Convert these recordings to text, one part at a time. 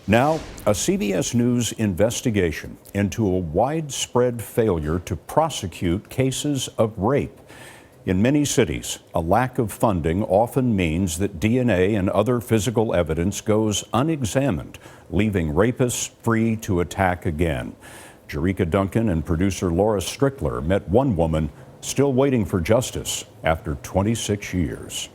Now, a CBS News investigation into a widespread failure to prosecute cases of rape. In many cities, a lack of funding often means that DNA and other physical evidence goes unexamined, leaving rapists free to attack again. Jerika Duncan and producer Laura Strickler met one woman still waiting for justice after 26 years.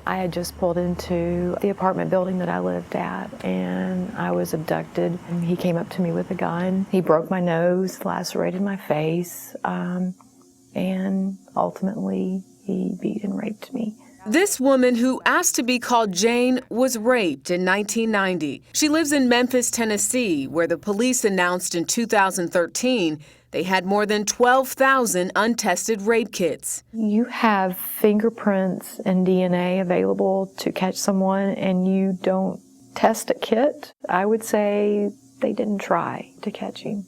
I had just pulled into the apartment building that I lived at, and I was abducted. And he came up to me with a gun. He broke my nose, lacerated my face, and ultimately he beat and raped me. This woman, who asked to be called Jane, was raped in 1990. She lives in Memphis, Tennessee, where the police announced in 2013 they had more than 12,000 untested rape kits. You have fingerprints and DNA available to catch someone, and you don't test a kit. I would say they didn't try to catch him.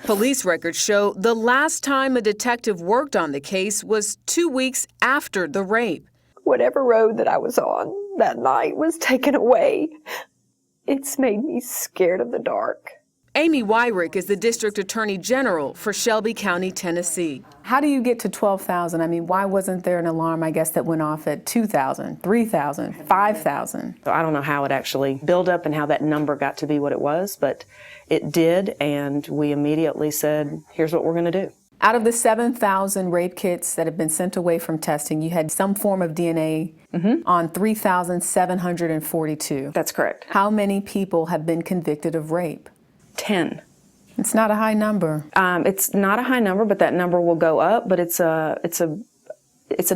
Police records show the last time a detective worked on the case was 2 weeks after the rape. Whatever road that I was on that night was taken away. It's made me scared of the dark. Amy Wyrick is the District Attorney General for Shelby County, Tennessee. How do you get to 12,000? I mean, why wasn't there an alarm, I guess, that went off at 2,000, 3,000, 5,000? So I don't know how it actually built up and how that number got to be what it was, but it did, and we immediately said, here's what we're going to do. Out of the 7,000 rape kits that have been sent away from testing, you had some form of DNA on 3,742. That's correct. How many people have been convicted of rape? 10. It's not a high number. It's not a high number, but that number will go up, but it's a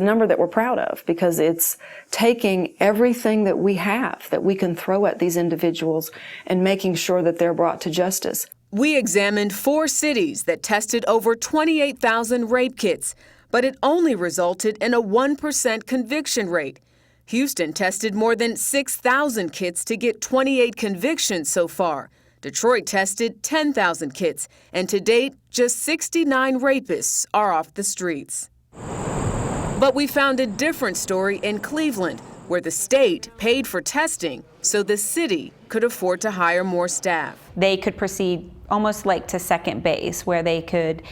number that we're proud of because it's taking everything that we have that we can throw at these individuals and making sure that they're brought to justice. We examined 4 cities that tested over 28,000 rape kits, but it only resulted in a 1% conviction rate. Houston tested more than 6,000 kits to get 28 convictions so far. Detroit tested 10,000 kits, and to date, just 69 rapists are off the streets. But we found a different story in Cleveland, where the state paid for testing so the city could afford to hire more staff. They could proceed almost like to second base, where they could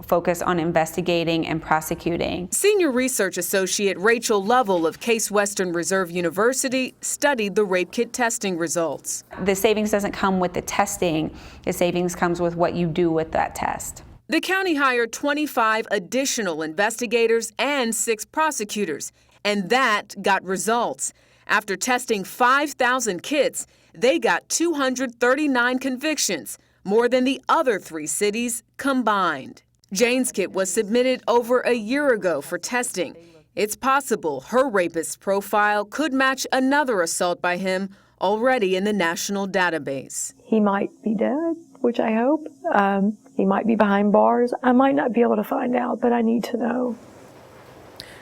focus on investigating and prosecuting. Senior research associate Rachel Lovell of Case Western Reserve University studied the rape kit testing results. The savings doesn't come with the testing, the savings comes with what you do with that test. The county hired 25 additional investigators and 6 prosecutors, and that got results. After testing 5,000 kits, they got 239 convictions, more than the other 3 cities combined. Jane's kit was submitted over a year ago for testing. It's possible her rapist profile could match another assault by him already in the national database. He might be dead, which I hope. He might be behind bars. I might not be able to find out, but I need to know.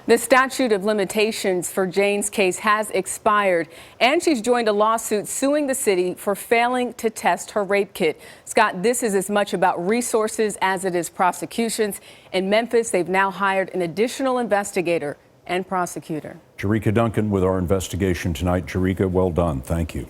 The statute of limitations for Jane's case has expired, and she's joined a lawsuit suing the city for failing to test her rape kit. Scott, this is as much about resources as it is prosecutions. In Memphis, they've now hired an additional investigator and prosecutor. Jerika Duncan with our investigation tonight. Jerika, well done. Thank you.